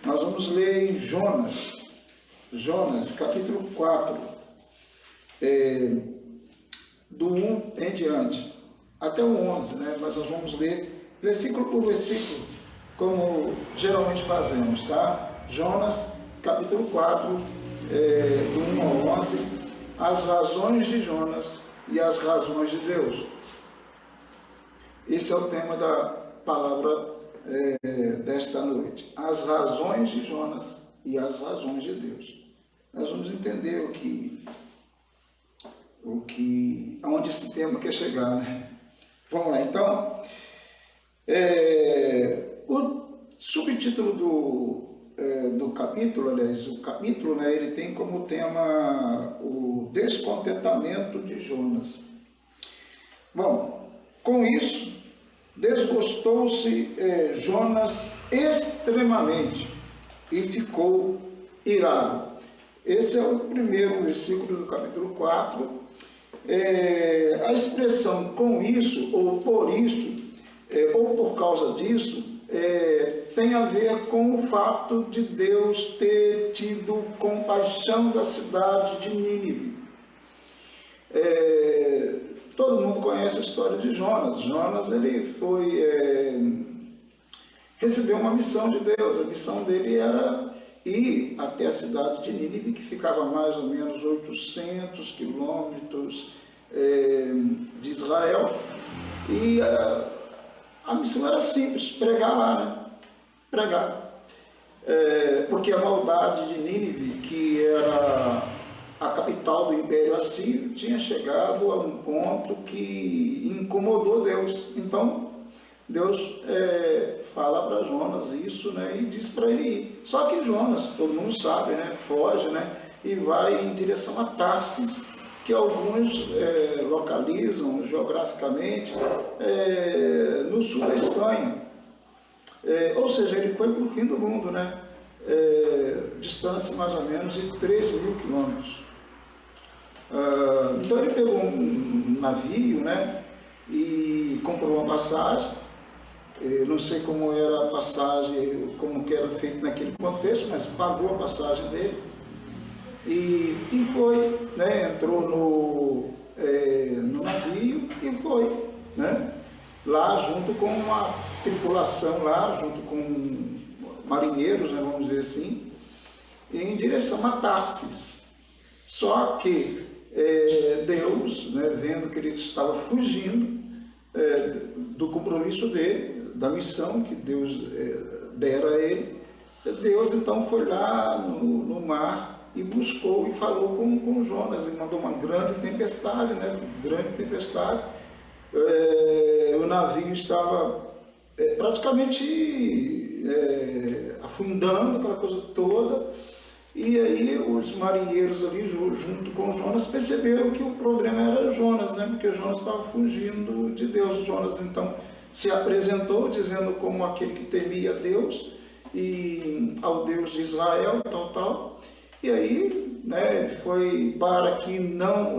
Nós vamos ler em Jonas, capítulo 4, do 1 em diante, até o 11, né? Mas nós vamos ler versículo por versículo, como geralmente fazemos, tá? Jonas, capítulo 4, do 1 ao 11, as razões de Jonas e as razões de Deus. Esse é o tema da palavra desta noite. As razões de Jonas e as razões de Deus. Nós vamos entender aonde esse tema quer chegar, né? Vamos lá, então. O subtítulo do capítulo, aliás, o capítulo, né, ele tem como tema o descontentamento de Jonas. Bom, com isso, desgostou-se Jonas extremamente e ficou irado. Esse é o primeiro versículo do capítulo 4. A expressão com isso, ou por isso, ou por causa disso, tem a ver com o fato de Deus ter tido compaixão da cidade de Nínive. Todo mundo conhece a história de Jonas. Jonas, ele recebeu uma missão de Deus. A missão dele era ir até a cidade de Nínive, que ficava a mais ou menos 800 quilômetros de Israel. E a missão era simples, pregar lá, né? Pregar. Porque a maldade de Nínive, que era a capital do Império Assírio, tinha chegado a um ponto que incomodou Deus. Então, Deus fala para Jonas isso, né, e diz para ele ir. Só que Jonas, todo mundo sabe, né, foge, né, e vai em direção a Tarsis, que alguns localizam geograficamente no sul da Espanha. Ou seja, ele foi para o fim do mundo, né, distância mais ou menos de 3.000 quilômetros. Então ele pegou um navio, né, e comprou uma passagem. Eu não sei como era a passagem, como que era feito naquele contexto, mas pagou a passagem dele e foi, né, entrou no navio e foi, né, lá junto com uma tripulação, lá junto com marinheiros, né, vamos dizer assim, em direção a Tarsis. Só que Deus, né, vendo que ele estava fugindo do compromisso dele, da missão que Deus dera a ele, Deus então foi lá no mar e buscou e falou com Jonas, e mandou uma grande tempestade, né, grande tempestade. O navio estava praticamente afundando, aquela coisa toda. E aí os marinheiros ali, junto com Jonas, perceberam que o problema era Jonas, né? Porque Jonas estava fugindo de Deus. Jonas então se apresentou dizendo como aquele que temia Deus e ao Deus de Israel, tal. E aí, né, foi para que não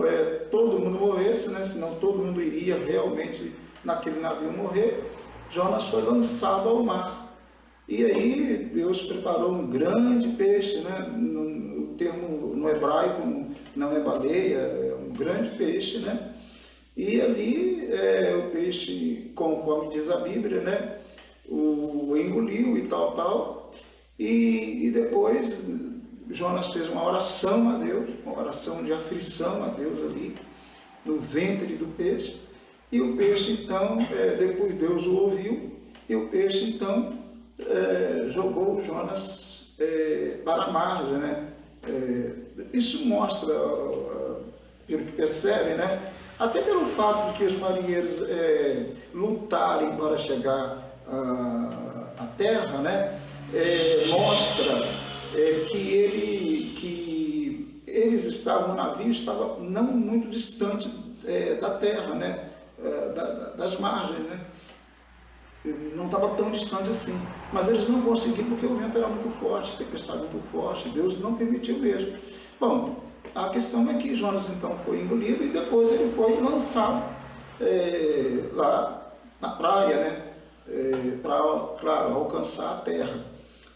todo mundo morresse, né? Senão todo mundo iria realmente naquele navio morrer. Jonas foi lançado ao mar. E aí Deus preparou um grande peixe, né? O termo no hebraico não é baleia, é um grande peixe, né? E ali o peixe, conforme diz a Bíblia, né, o engoliu e tal. E depois Jonas fez uma oração a Deus, uma oração de aflição a Deus ali, no ventre do peixe. E o peixe então, depois Deus o ouviu, e o peixe então jogou Jonas para a margem, né? Isso mostra, pelo que percebe, né? Até pelo fato de que os marinheiros lutarem para chegar à terra, né? Mostra que eles estavam, o navio estava não muito distante da terra, né? Das margens, né? Não estava tão distante assim, mas eles não conseguiram porque o vento era muito forte, a tempestade muito forte, Deus não permitiu mesmo. Bom, a questão é que Jonas então foi engolido e depois ele foi lançado lá na praia, né? para, claro, alcançar a terra.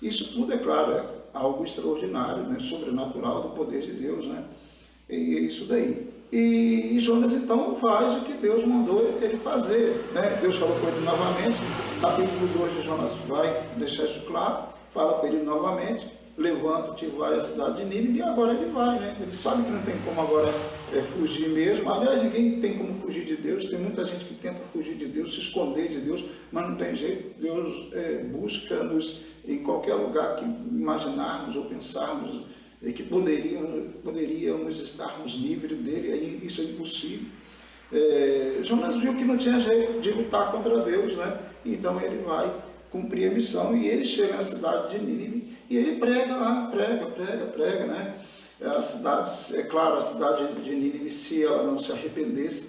Isso tudo, é claro, é algo extraordinário, né? Sobrenatural do poder de Deus, né? E é isso daí. E Jonas então faz o que Deus mandou ele fazer, né? Deus falou com ele novamente, capítulo 2 de Jonas vai deixar isso claro, fala com ele novamente, levanta-te e vai à cidade de Nínive, e agora ele vai, né? Ele sabe que não tem como agora fugir mesmo. Aliás, ninguém tem como fugir de Deus, tem muita gente que tenta fugir de Deus, se esconder de Deus, mas não tem jeito. Deus busca-nos em qualquer lugar que imaginarmos ou pensarmos que poderíamos estarmos livres dele, aí isso é impossível. Jonas viu que não tinha jeito de lutar contra Deus, né? Então ele vai cumprir a missão e ele chega na cidade de Nínive e ele prega lá, prega, né? A cidade, é claro, a cidade de Nínive, se ela não se arrependesse,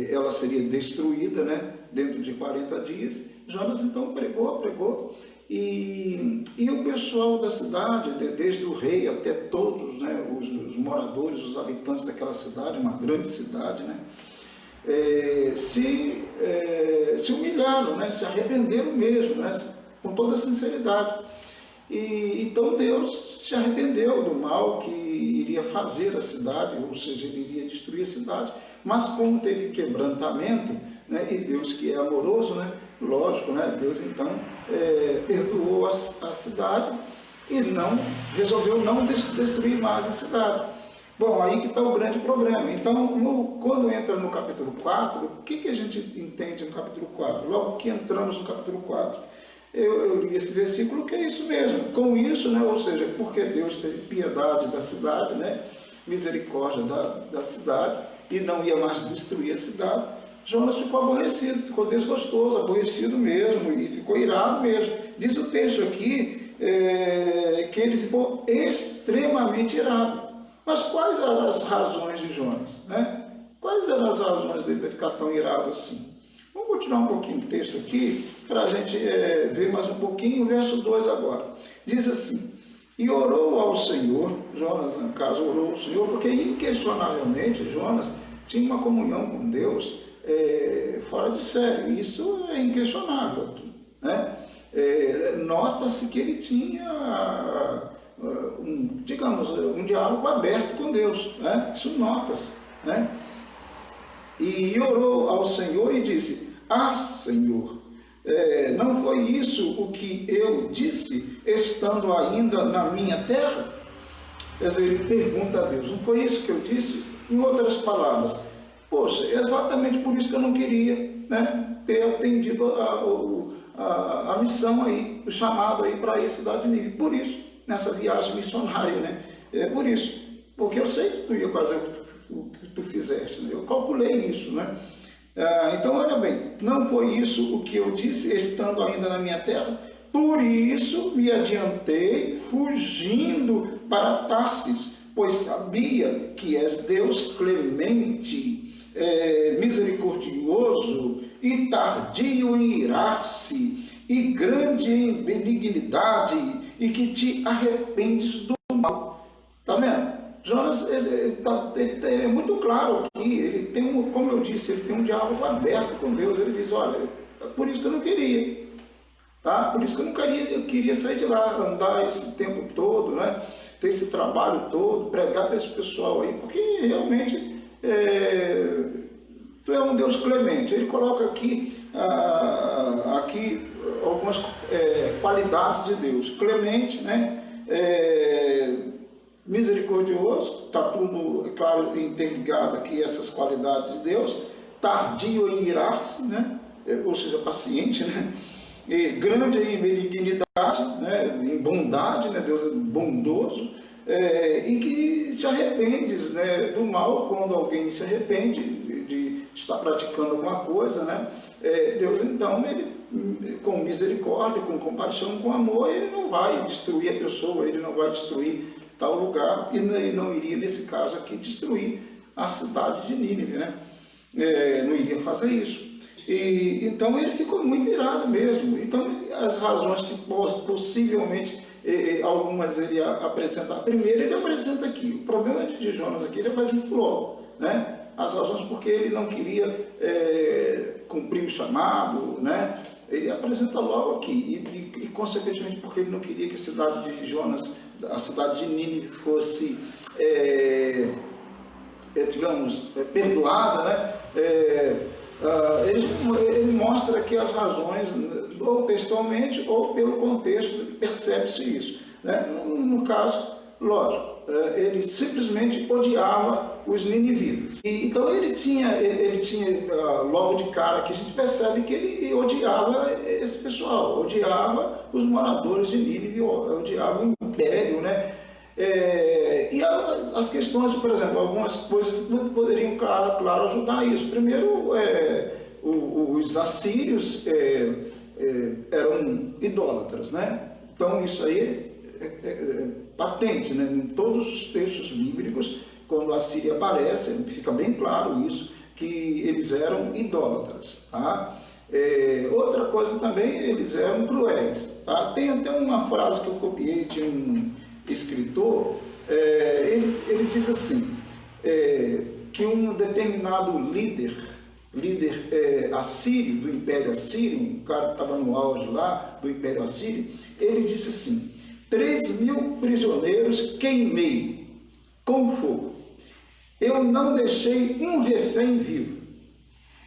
ela seria destruída, né? Dentro de 40 dias. Jonas então pregou. E o pessoal da cidade, desde o rei até todos, né, os moradores, os habitantes daquela cidade, uma grande cidade, né, se humilharam, né, se arrependeram mesmo, né, com toda sinceridade. E então Deus se arrependeu do mal que iria fazer a cidade, ou seja, ele iria destruir a cidade, mas como teve quebrantamento, né, e Deus que é amoroso, né, lógico, né, Deus então perdoou a cidade e resolveu não destruir mais a cidade. Bom, aí que está o grande problema. Então, quando entra no capítulo 4, o que a gente entende no capítulo 4? Logo que entramos no capítulo 4, eu li esse versículo que é isso mesmo. Com isso, né, ou seja, porque Deus teve piedade da cidade, né, misericórdia da cidade, e não ia mais destruir a cidade, Jonas ficou aborrecido, ficou desgostoso, aborrecido mesmo, e ficou irado mesmo. Diz o texto aqui que ele ficou extremamente irado. Mas quais eram as razões de Jonas, né? Quais eram as razões dele ficar tão irado assim? Vamos continuar um pouquinho o texto aqui, para a gente ver mais um pouquinho o verso 2 agora. Diz assim: e orou ao Senhor, Jonas, no caso, orou ao Senhor, porque inquestionavelmente Jonas tinha uma comunhão com Deus fora de série. Isso é inquestionável aqui, né? Nota-se que ele tinha um diálogo aberto com Deus, né? Isso nota-se, né? E orou ao Senhor e disse: Senhor, não foi isso o que eu disse estando ainda na minha terra? Quer dizer, ele pergunta a Deus: não foi isso que eu disse? Em outras palavras, poxa, é exatamente por isso que eu não queria, né, ter atendido a missão aí, o chamado aí para ir à cidade de Nínive. Por isso, nessa viagem missionária, né? Por isso, porque eu sei que tu ia fazer o que tu fizeste, né? Eu calculei isso, né? Então, olha bem, não foi isso o que eu disse estando ainda na minha terra? Por isso me adiantei fugindo para Tarsis, pois sabia que és Deus clemente, misericordioso e tardio em irar-se, e grande em benignidade, e que te arrependes do mal. Está vendo? Jonas é muito claro aqui, ele tem como eu disse, ele tem um diálogo aberto com Deus. Ele diz: olha, é por isso que eu não queria, tá? Por isso que eu queria sair de lá, andar esse tempo todo, né? Ter esse trabalho todo, pregar para esse pessoal aí, porque realmente tu é um Deus clemente. Ele coloca aqui algumas qualidades de Deus: clemente, né? Misericordioso, está tudo, claro, interligado aqui, essas qualidades de Deus. Tardio em irar-se, né? Ou seja, paciente, né? E grande em benignidade, né? Em bondade, né? Deus é bondoso, e que se arrepende, né, do mal. Quando alguém se arrepende de estar praticando alguma coisa, né? Deus então, ele, com misericórdia, com compaixão, com amor, ele não vai destruir a pessoa, ele não vai destruir tal lugar, e não iria, nesse caso aqui, destruir a cidade de Nínive, né? Não iria fazer isso. E então ele ficou muito irado mesmo. Então, as razões que possivelmente algumas ele apresenta. Primeiro, ele apresenta aqui. O problema de Jonas aqui, ele apresenta logo, né? As razões porque ele não queria cumprir o chamado, né? Ele apresenta logo aqui, e consequentemente porque ele não queria que a cidade de Jonas, a cidade de Nínive fosse, digamos, perdoada, né? Ele mostra aqui as razões, ou textualmente, ou pelo contexto, percebe-se isso, né? No caso, lógico, ele simplesmente odiava os ninivitas. Então ele tinha logo de cara que a gente percebe que ele odiava esse pessoal, odiava os moradores de Nínive, odiava o império, né? E as questões, por exemplo, algumas coisas poderiam, claro, ajudar isso. Primeiro, os assírios eram idólatras, né? Então isso aí é patente, né? Em todos os textos bíblicos, quando a Síria aparece, fica bem claro isso, que eles eram idólatras, tá? Outra coisa também, eles eram cruéis, tá? Tem até uma frase que eu copiei de um escritor, ele diz assim, que um determinado líder assírio, do Império Assírio, um cara que estava no auge lá do Império Assírio, ele disse assim: 3.000 prisioneiros queimei com fogo. Eu não deixei um refém vivo.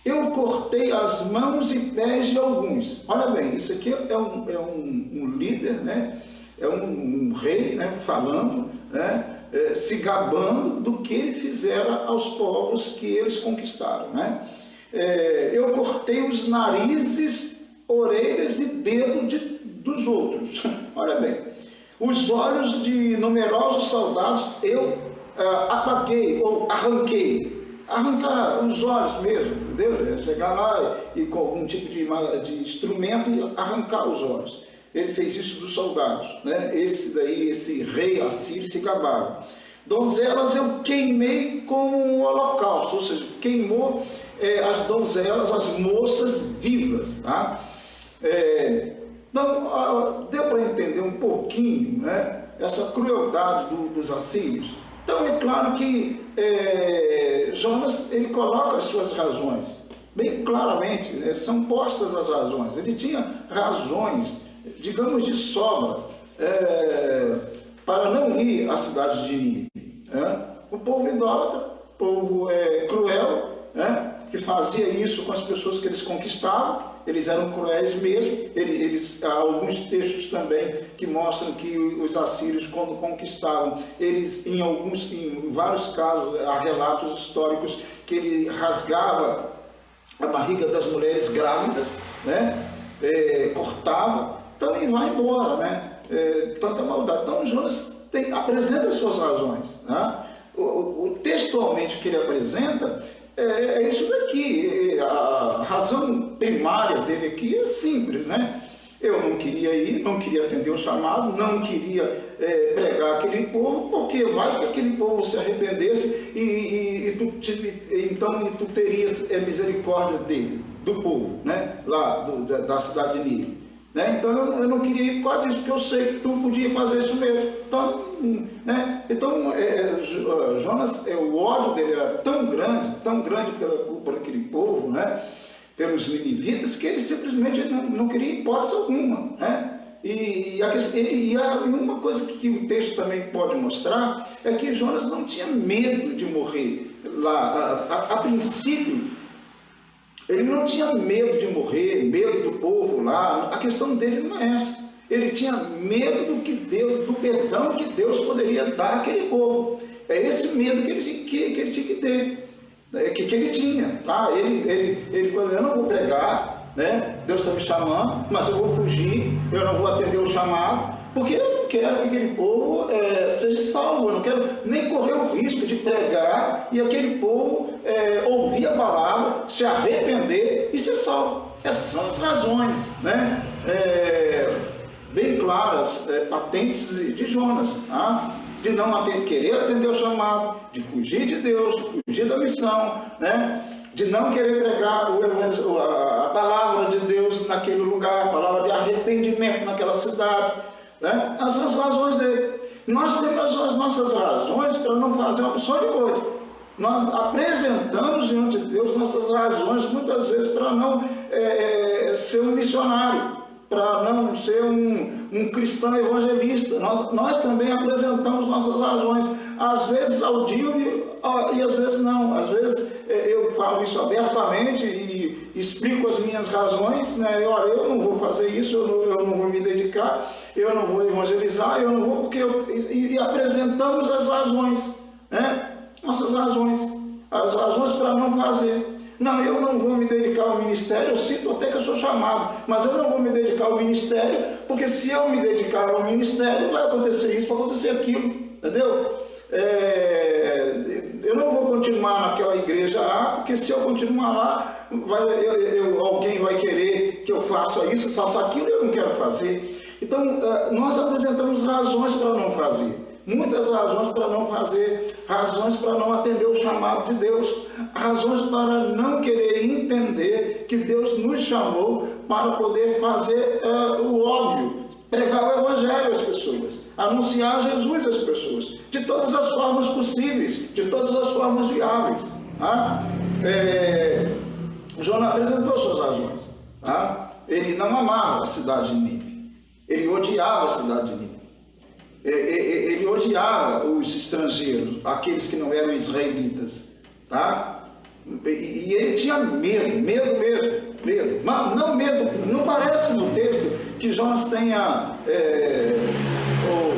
Eu cortei as mãos e pés de alguns. Olha bem, isso aqui é um líder, né? É um rei, né? Falando, né? Se gabando do que ele fizera aos povos que eles conquistaram, né? Eu cortei os narizes, orelhas e dedos dos outros. Olha bem. Os olhos de numerosos soldados eu apaguei ou arranquei. Arrancar os olhos mesmo, entendeu? Chegar lá e com algum tipo de instrumento e arrancar os olhos. Ele fez isso dos soldados, né? Esse rei assírio se gabava. Donzelas eu queimei com um holocausto, ou seja, queimou as donzelas, as moças vivas, tá? Então, deu para entender um pouquinho, né, essa crueldade dos assírios. Então, é claro que Jonas, ele coloca as suas razões, bem claramente, né, são postas as razões. Ele tinha razões, digamos, de sobra, para não ir à cidade de Nínive. O povo idólatra, o povo cruel, né, que fazia isso com as pessoas que eles conquistavam. Eles eram cruéis mesmo. Há alguns textos também que mostram que os assírios, quando conquistavam, eles, em vários casos, há relatos históricos que ele rasgava a barriga das mulheres grávidas, né? Cortava, então e vai embora, né? Tanta maldade. Então Jonas apresenta as suas razões, né? Textualmente o que ele apresenta é isso daqui. A razão primária dele aqui é simples, né? Eu não queria ir, não queria atender o chamado, não queria pregar aquele povo, porque vai que aquele povo se arrependesse e tu terias misericórdia dele, do povo, né? Lá da cidade de Nínive. Né? Então eu não queria ir por causa disso, porque eu sei que tu podia fazer isso mesmo. Então, Jonas, o ódio dele era tão grande por aquele povo, né? Pelos ninivitas, que ele simplesmente não queria hipótese alguma. Né? E uma coisa que o texto também pode mostrar é que Jonas não tinha medo de morrer lá. A princípio, ele não tinha medo de morrer, medo do povo lá. A questão dele não é essa. Ele tinha medo do perdão que Deus poderia dar àquele povo. É esse medo que ele tinha que ter, que ele tinha. Tá? Ele falou: eu não vou pregar, né? Deus está me chamando, mas eu vou fugir, eu não vou atender o chamado, porque eu não quero que aquele povo seja salvo. Eu não quero nem correr o risco de pregar e aquele povo ouvir a palavra, se arrepender e ser salvo. Essas são as razões, né? Bem claras, patentes de Jonas, tá? De não querer atender o chamado, de fugir de Deus, de fugir da missão, né? De não querer pregar a palavra de Deus naquele lugar, a palavra de arrependimento naquela cidade, né? Essas são as razões dele. Nós temos as nossas razões para não fazer uma opção de coisa. Nós apresentamos diante de Deus nossas razões, muitas vezes, para não ser um missionário, para não ser um cristão evangelista. Nós também apresentamos nossas razões, às vezes audível e às vezes não. Às vezes eu falo isso abertamente e explico as minhas razões, né? Olha, eu não vou fazer isso, eu não vou me dedicar, eu não vou evangelizar, eu não vou, porque e apresentamos as razões, né? Nossas razões, as razões para não fazer. Não, eu não vou me dedicar ao ministério, eu sinto até que eu sou chamado, mas eu não vou me dedicar ao ministério, porque se eu me dedicar ao ministério, vai acontecer isso, vai acontecer aquilo, entendeu? Eu não vou continuar naquela igreja A, porque se eu continuar lá, alguém vai querer que eu faça isso, faça aquilo, e eu não quero fazer. Então, nós apresentamos razões para não fazer. Muitas razões para não fazer, razões para não atender o chamado de Deus, razões para não querer entender que Deus nos chamou para poder fazer o óbvio, pregar o Evangelho às pessoas, anunciar Jesus às pessoas, de todas as formas possíveis, de todas as formas viáveis. Tá? Jonas apresentou suas razões. Tá? Ele não amava a cidade de Nínive, ele odiava a cidade de Nínive. Ele odiava os estrangeiros, aqueles que não eram israelitas, tá? E ele tinha medo. Mas não medo, não parece no texto que Jonas tenha, ou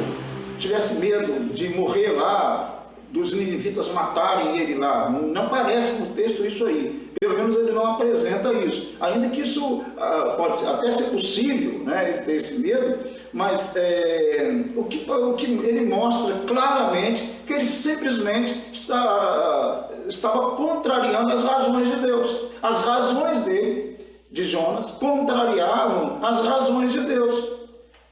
tivesse medo de morrer lá, dos ninivitas matarem ele lá. Não parece no texto isso aí. Pelo menos ele não apresenta isso. Ainda que isso pode até ser possível, né, ele ter esse medo, mas o que ele mostra claramente que ele simplesmente estava contrariando as razões de Deus. As razões de Jonas, contrariavam as razões de Deus.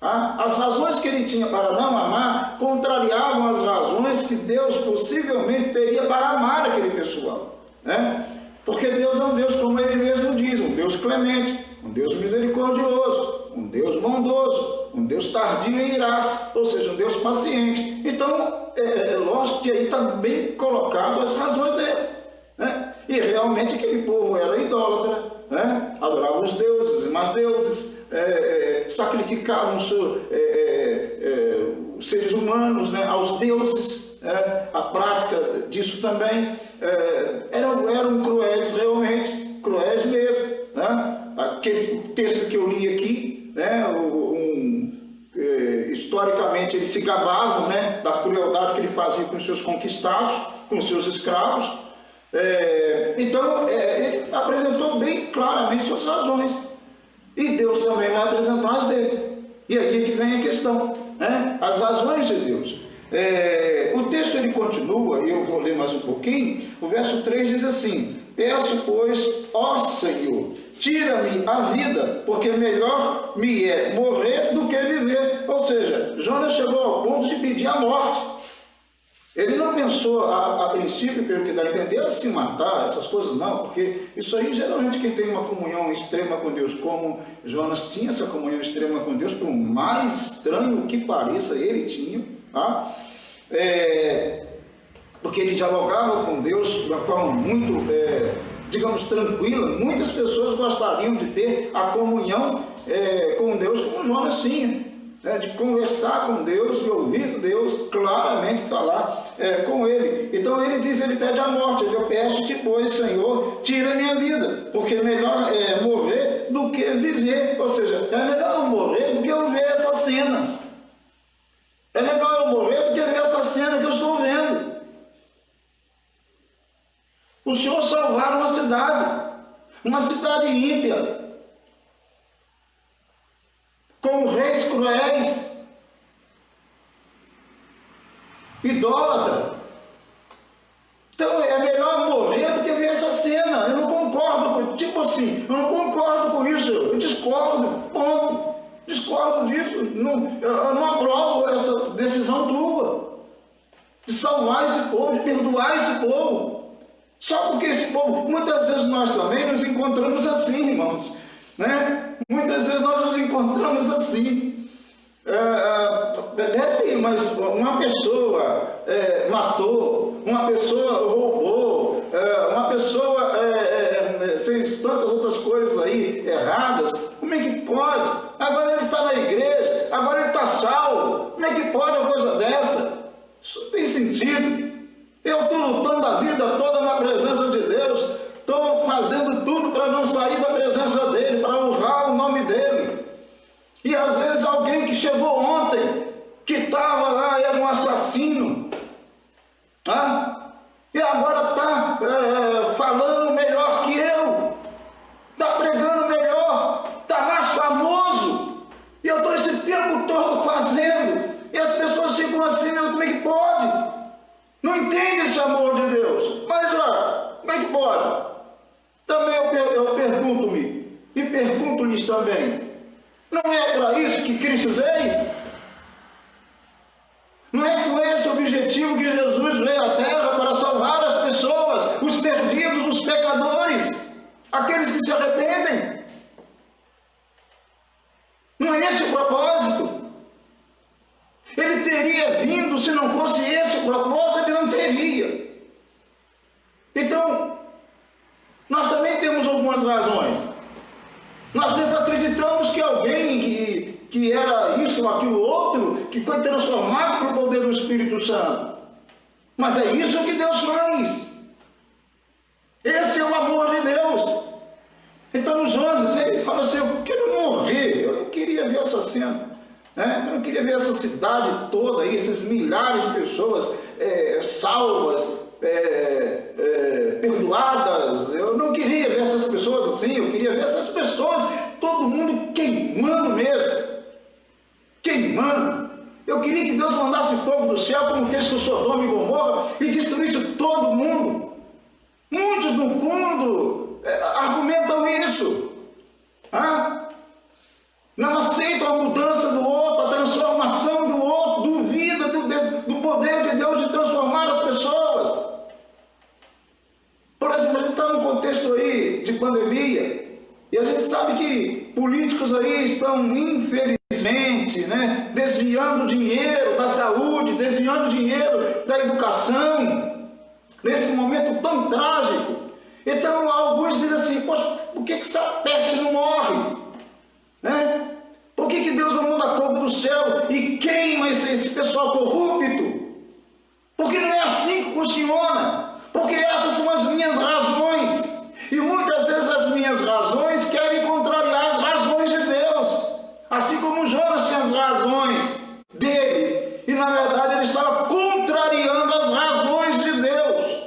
As razões que ele tinha para não amar contrariavam as razões que Deus possivelmente teria para amar aquele pessoal, né? Porque Deus é um Deus, como ele mesmo diz, um Deus clemente, um Deus misericordioso, um Deus bondoso, um Deus tardio em irar, ou seja, um Deus paciente. Então, lógico que aí está bem colocado as razões dele, né? E realmente aquele povo era idólatra, né? Adorava os deuses e mais deuses, sacrificavam os seres humanos, né, aos deuses. A prática disso também eram cruéis, realmente, cruéis mesmo, né? Aquele texto que eu li aqui, né, historicamente eles se gabavam, né, da crueldade que ele fazia com os seus conquistados, com os seus escravos. Então ele apresentou bem claramente suas razões, e Deus também vai apresentar as dele. E aí que vem a questão, né? As razões de Deus. O texto ele continua, e eu vou ler mais um pouquinho. O verso 3 diz assim: peço, pois, ó Senhor, tira-me a vida, porque melhor me é morrer do que viver. Ou seja, Jonas chegou ao ponto de pedir a morte. Ele não pensou, a princípio, pelo que dá a entender, a se matar, essas coisas não, porque isso aí, geralmente, quem tem uma comunhão extrema com Deus, como Jonas tinha essa comunhão extrema com Deus, por mais estranho que pareça, ele tinha, tá? Porque ele dialogava com Deus de uma forma muito, digamos, tranquila. Muitas pessoas gostariam de ter a comunhão com Deus como Jonas tinha. De conversar com Deus e ouvir Deus claramente falar com ele. Então ele diz, ele pede a morte. Eu peço-te, pois, Senhor, tira a minha vida, porque melhor é morrer do que viver. Ou seja, é melhor eu morrer do que eu ver essa cena. É melhor eu morrer do que ver essa cena que eu estou vendo. O Senhor salvar uma cidade ímpia, com reis cruéis, idólatra. Então é melhor morrer do que ver essa cena. Eu não concordo, tipo assim, eu não concordo com isso, eu discordo, ponto. Discordo disso, eu não aprovo essa decisão tua, de salvar esse povo, de perdoar esse povo. Só porque esse povo, muitas vezes nós também nos encontramos assim, irmãos, né? Muitas vezes nós nos encontramos assim. Mas uma pessoa matou, uma pessoa roubou, a pessoa fez tantas outras coisas aí erradas, como é que pode? Agora ele está na igreja, agora ele está salvo, como é que pode uma coisa dessa? Isso não tem sentido. Eu estou lutando a vida toda na presença de Deus, estou fazendo tudo para não sair da presença dele, para honrar o nome dele. E às vezes alguém que chegou ontem, que estava lá, era um assassino, e agora está falando melhor que eu, está pregando melhor, está mais famoso, e eu estou esse tempo todo fazendo, e as pessoas ficam assim, como é que pode? Não entende esse amor de Deus. Mas como é que pode? Também eu pergunto-me, e pergunto-lhes também, não é para isso que Cristo veio? Não é com esse objetivo que Jesus veio à Terra, para salvar as pessoas, os perdidos, os pecadores, aqueles que se arrependem? Não é esse o propósito? Ele teria vindo, se não fosse esse o propósito, ele não teria. Então, nós também temos algumas razões. Nós desacreditamos que alguém que era isso ou aquilo outro, que foi transformado pelo poder do Espírito Santo. Mas é isso que Deus faz. Esse é o amor de Deus. Então, Jonas, ele fala assim, eu quero morrer, eu não queria ver essa cena. Eu não queria ver essa cidade toda, aí, esses milhares de pessoas salvas, perdoadas. Eu não queria ver essas pessoas assim, eu queria ver essas pessoas, todo mundo queimando mesmo. Queimando. Eu queria que Deus mandasse fogo do céu, como fez com Sodoma e Gomorra, e destruísse todo mundo. Muitos no fundo argumentam isso. Não aceitam a mudança do outro, a transformação do outro, duvida do poder de Deus de transformar as pessoas. Por exemplo, a gente está num contexto aí de pandemia, e a gente sabe que políticos aí estão, infelizmente, desviando dinheiro da saúde, desviando dinheiro da educação, nesse momento tão trágico. Então, alguns dizem assim, poxa, por que essa peste não morre? Por que Deus não manda fogo do céu e queima esse pessoal corrupto? Porque não é assim que funciona. Porque essas são as minhas razões. E muitas vezes as minhas razões querem contrariar as razões de Deus. Assim como Jonas tinha as razões dele. E na verdade ele estava contrariando as razões de Deus.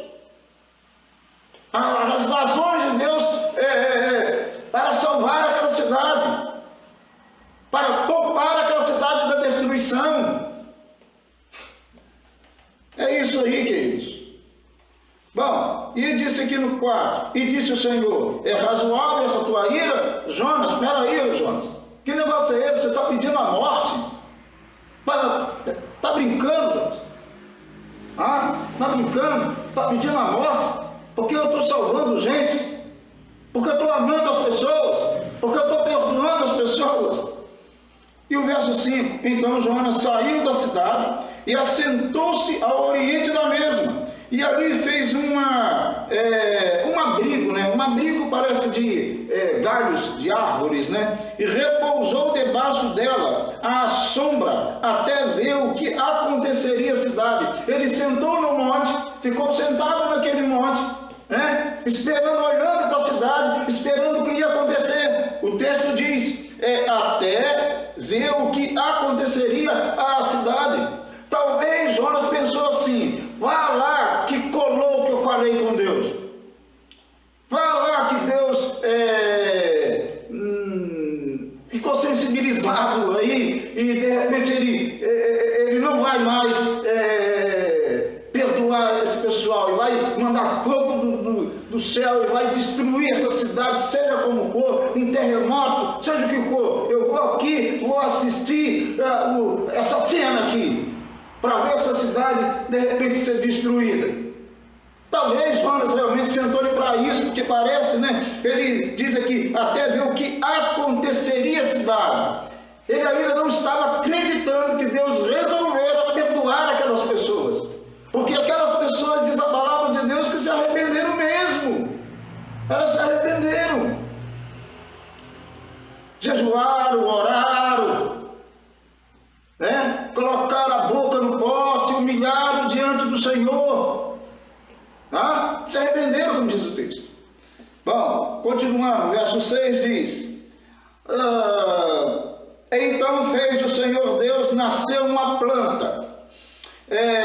As razões de Deus para salvar aquela cidade. Para poupar aquela cidade da destruição. É isso aí, queridos. Bom, e disse aqui no 4, e disse o Senhor, é razoável essa tua ira? Jonas, espera aí, Jonas. Que negócio é esse? Você está pedindo a morte? Está brincando, Jonas? Está brincando? Está pedindo a morte? Porque eu estou salvando gente? Porque eu estou amando as pessoas? Porque eu estou perdoando as pessoas? E o verso 5, então Jonas saiu da cidade e assentou-se ao oriente da mesma. E ali fez um abrigo, um abrigo parece de galhos de árvores, e repousou debaixo dela, à sombra, até ver o que aconteceria à cidade. Ele sentou no monte, ficou sentado naquele monte, esperando, olhando para a cidade, esperando o que ia acontecer. O texto diz, até ver o que aconteceria à cidade. Talvez Jonas pensou assim, vá lá que colou o que eu falei com Deus. Vá lá que Deus ficou sensibilizado aí e de repente ele não vai mais perdoar esse pessoal e vai mandar fogo do céu e vai destruir essa cidade, seja como for, um terremoto, seja o que for. Eu vou aqui, vou assistir essa cena aqui, para ver essa cidade de repente ser destruída. Talvez Jonas realmente sentou-lhe para isso, porque parece, ele diz aqui, até ver o que aconteceria à cidade. Ele ainda não estava acreditando que Deus resolvera perdoar aquelas pessoas. Porque aquelas pessoas, diz a palavra de Deus, que se arrependeram mesmo. Senhor. Tá? Se arrependeram, como diz o texto. Bom, continuando, verso 6 diz: então fez o Senhor Deus nascer uma planta,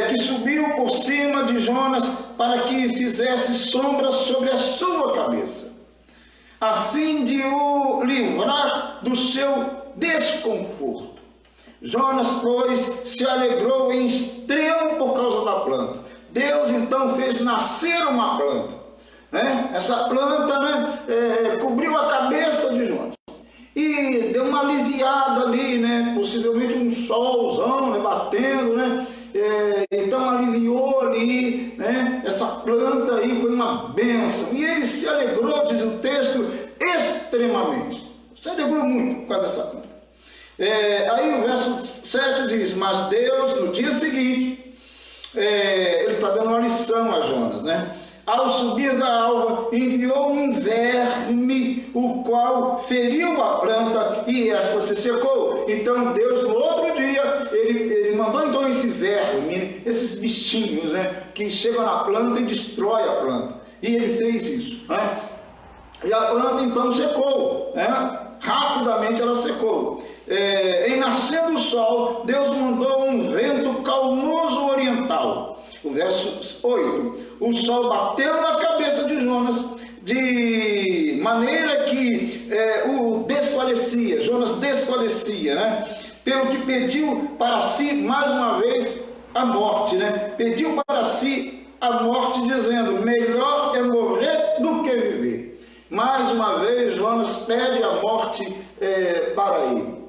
que subiu por cima de Jonas para que fizesse sombra sobre a sua cabeça, a fim de o livrar do seu desconforto. Jonas, pois, se alegrou em extremo por causa da planta. Deus então fez nascer uma planta, né? Essa planta, né, cobriu a cabeça de Jonas e deu uma aliviada ali, né? Possivelmente um solzão, né, batendo, né? Então aliviou ali, né? Essa planta aí foi uma bênção, e ele se alegrou, diz o texto, extremamente. Se alegrou muito por causa dessa planta. Aí o verso 7 diz: mas Deus, no dia seguinte, ele está dando uma lição a Jonas, né? Ao subir da alva, enviou um verme, o qual feriu a planta e esta se secou. Então Deus, no outro dia, ele mandou então esse verme, esses bichinhos, né, que chegam na planta e destrói a planta. E ele fez isso, né? E a planta então secou, né? Rapidamente ela secou. Em nascendo o sol, Deus mandou um vento calmoso oriental. O verso 8: o sol bateu na cabeça de Jonas, de maneira que o desfalecia. Jonas desfalecia, né? Pelo que pediu para si mais uma vez a morte, né? Pediu para si a morte, dizendo: melhor é morrer do que viver. Mais uma vez Jonas pede a morte para ele.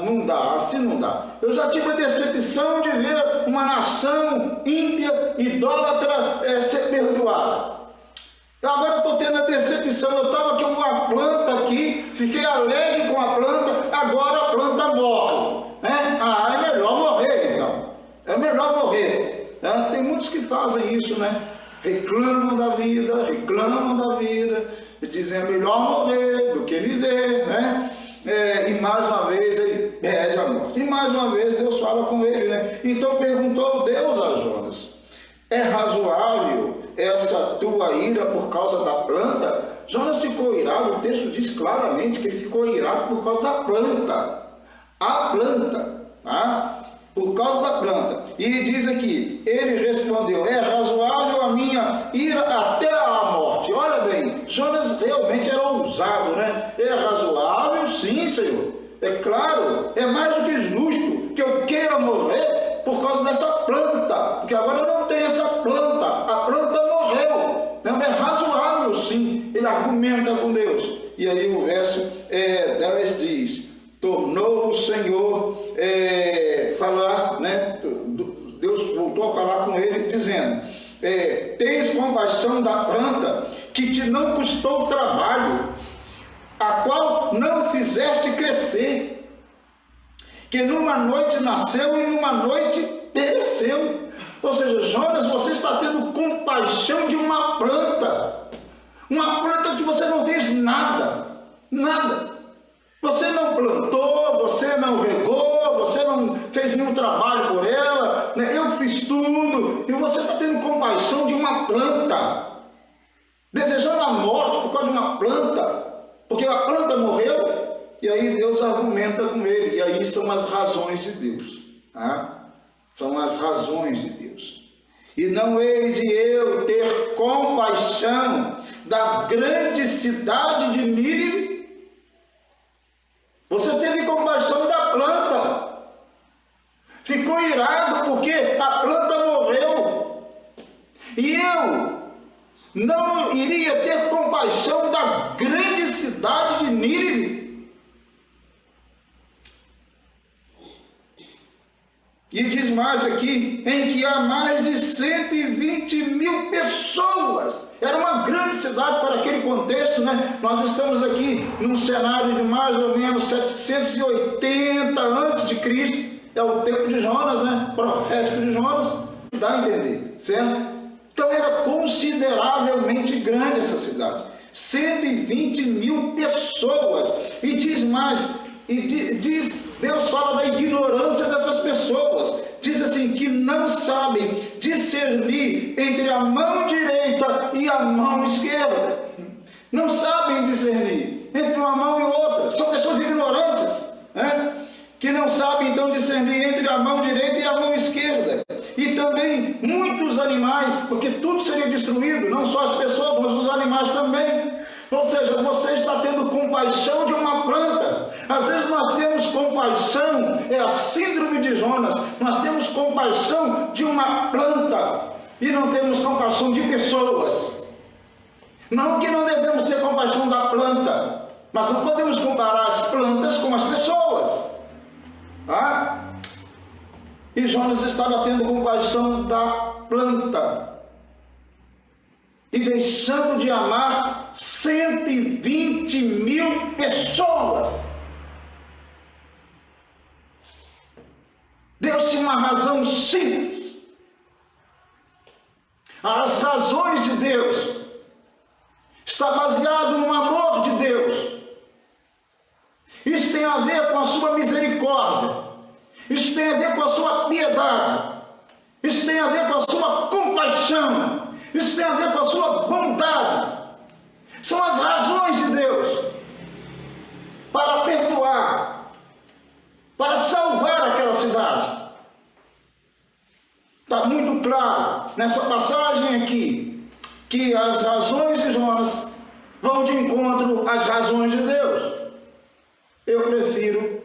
Não dá, assim não dá. Eu já tive a decepção de ver uma nação ímpia, idólatra, ser perdoada. Agora estou tendo a decepção. Eu estava com uma planta aqui, fiquei alegre com a planta, agora a planta morre, né? É melhor morrer então. É melhor morrer. Tem muitos que fazem isso, né? Reclamam da vida, dizem: é melhor morrer do que viver, né? E mais uma vez ele pede a morte. E mais uma vez Deus fala com ele, né? Então perguntou Deus a Jonas: é razoável essa tua ira por causa da planta? Jonas ficou irado. O texto diz claramente que ele ficou irado por causa da planta. A planta, tá? Por causa da planta. E diz aqui, ele respondeu: é razoável a minha ira até a morte. Olha bem, Jonas realmente era ousado, né? É razoável, sim, Senhor. É claro, é mais do que justo que eu queira morrer por causa dessa planta, porque agora não tem essa planta, a planta morreu. Não é razoável, sim. Ele argumenta com Deus. E aí o verso 10 diz: tornou o Senhor falar, né? Deus voltou a falar com ele, dizendo: tens compaixão da planta que te não custou trabalho, a qual não fizeste crescer, que numa noite nasceu e numa noite pereceu. Ou seja, Jonas, você está tendo compaixão de uma planta que você não fez nada. Você não plantou, você não regou, você não fez nenhum trabalho por ela, né? Eu fiz tudo, e você está tendo compaixão de uma planta, desejando a morte por causa de uma planta, porque a planta morreu. E aí Deus argumenta com ele, e aí são as razões de Deus, tá? São as razões de Deus. E não hei de eu ter compaixão da grande cidade de Nínive? Você teve compaixão da planta, ficou irado porque a planta morreu, e eu não iria ter compaixão da grande cidade de Nínive? E diz mais aqui, em que há mais de 120.000 pessoas. Era uma grande cidade para aquele contexto, né? Nós estamos aqui num cenário de mais ou menos 780 a.C., é o tempo de Jonas, né? Profético de Jonas, dá a entender, certo? Então era consideravelmente grande essa cidade, 120.000 pessoas. E diz mais, Deus fala da ignorância dessas pessoas. Diz assim, que não sabem discernir discernir entre a mão direita e a mão esquerda. Não sabem discernir entre uma mão e outra. São pessoas ignorantes, né? Que não sabem então discernir entre a mão direita e a mão esquerda. E também muitos animais, porque tudo seria destruído, não só as pessoas, mas os animais também. Ou seja, você está tendo compaixão de uma planta. Às vezes nós temos compaixão, é a síndrome de Jonas, nós temos compaixão de uma planta e não temos compaixão de pessoas. Não que não devemos ter compaixão da planta, mas não podemos comparar as plantas com as pessoas. Ah? E Jonas estava tendo compaixão da planta e deixando de amar 120 mil pessoas. Deus tinha uma razão simples. As razões de Deus está baseado no amor de Deus. Isso tem a ver com a sua misericórdia. Isso tem a ver com a sua piedade. Isso tem a ver com a sua compaixão. Isso tem a ver com a sua bondade. São as razões de Deus para perdoar, para salvar aquela cidade. Está muito claro nessa passagem aqui que as razões de Jonas vão de encontro às razões de Deus. Eu prefiro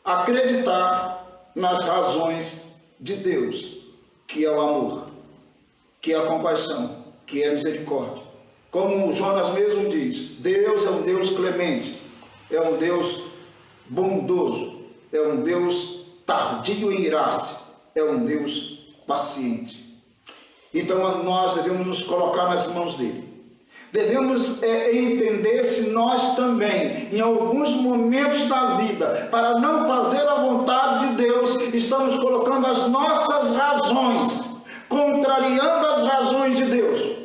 acreditar nas razões de Deus, que é o amor, que é a compaixão, que é a misericórdia. Como Jonas mesmo diz, Deus é um Deus clemente, é um Deus bondoso, é um Deus tardio em irar-se, é um Deus paciente. Então nós devemos nos colocar nas mãos dele. Devemos entender se nós também, em alguns momentos da vida, para não fazer a vontade de Deus, estamos colocando as nossas razões, contrariando as razões de Deus.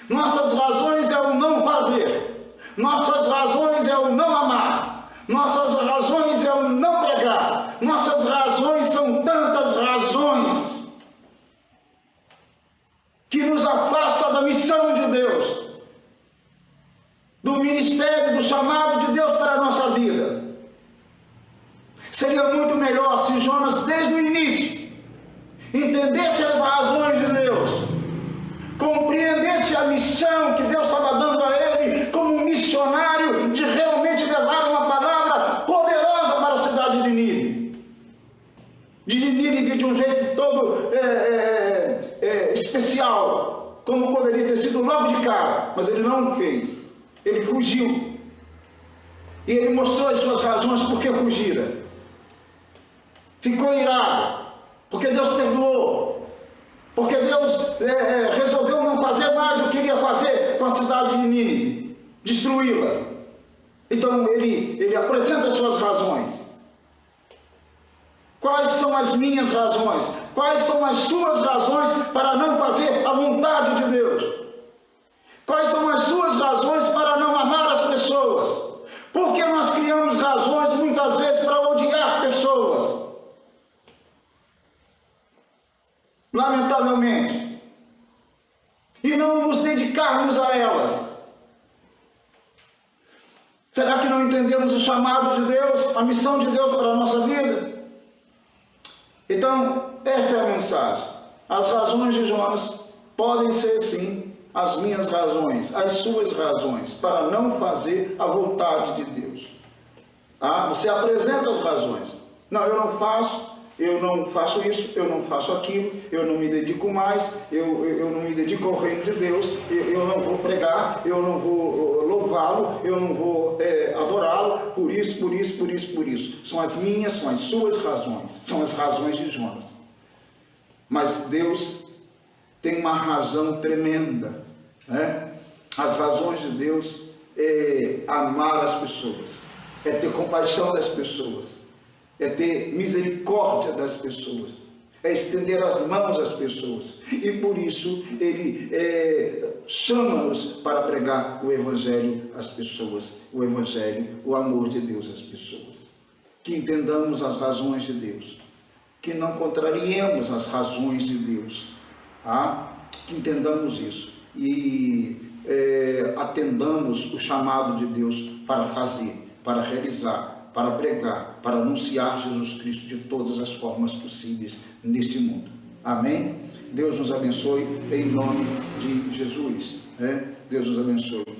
Nossas razões é o não fazer, nossas razões é o não amar, nossas razões é o não pregar, nossas razões são tantas razões que nos afasta da missão de Deus, do ministério, do chamado de Deus para a nossa vida. Seria muito melhor se Jonas, desde o início, entendesse as razões de Deus, compreendesse a missão que Deus estava dando a ele como um missionário de realmente levar uma palavra poderosa para a cidade de Nínive. De Nínive de um jeito todo especial, como poderia ter sido logo de cara, mas ele não fez. Ele fugiu. E ele mostrou as suas razões por que fugira. Ficou irado, porque Deus perdoou, porque Deus resolveu não fazer mais o que queria fazer com a cidade de Nínive, destruí-la. Então ele apresenta as suas razões. Quais são as minhas razões? Quais são as suas razões para não fazer a vontade de Deus? Quais são as suas razões para não amar as pessoas? Porque nós criamos razões muitas vezes para odiar pessoas. Lamentavelmente. E não nos dedicarmos a elas. Será que não entendemos o chamado de Deus, a missão de Deus para a nossa vida? Então, esta é a mensagem. As razões de Jonas podem ser, sim, as minhas razões, as suas razões, para não fazer a vontade de Deus. Você apresenta as razões. Não, eu não faço isso, eu não faço aquilo, eu não me dedico mais, eu não me dedico ao reino de Deus, eu não vou pregar, eu não vou louvá-lo, eu não vou adorá-lo, por isso. São as minhas, são as suas razões, são as razões de Jonas. Mas Deus tem uma razão tremenda, né? As razões de Deus é amar as pessoas, é ter compaixão das pessoas, é ter misericórdia das pessoas, é estender as mãos às pessoas. E por isso Ele chama-nos para pregar o Evangelho às pessoas, o Evangelho, o amor de Deus às pessoas. Que entendamos as razões de Deus, que não contrariemos as razões de Deus, Que entendamos isso e atendamos o chamado de Deus para fazer, para realizar, para pregar, para anunciar Jesus Cristo de todas as formas possíveis neste mundo. Amém? Deus nos abençoe em nome de Jesus. Deus nos abençoe.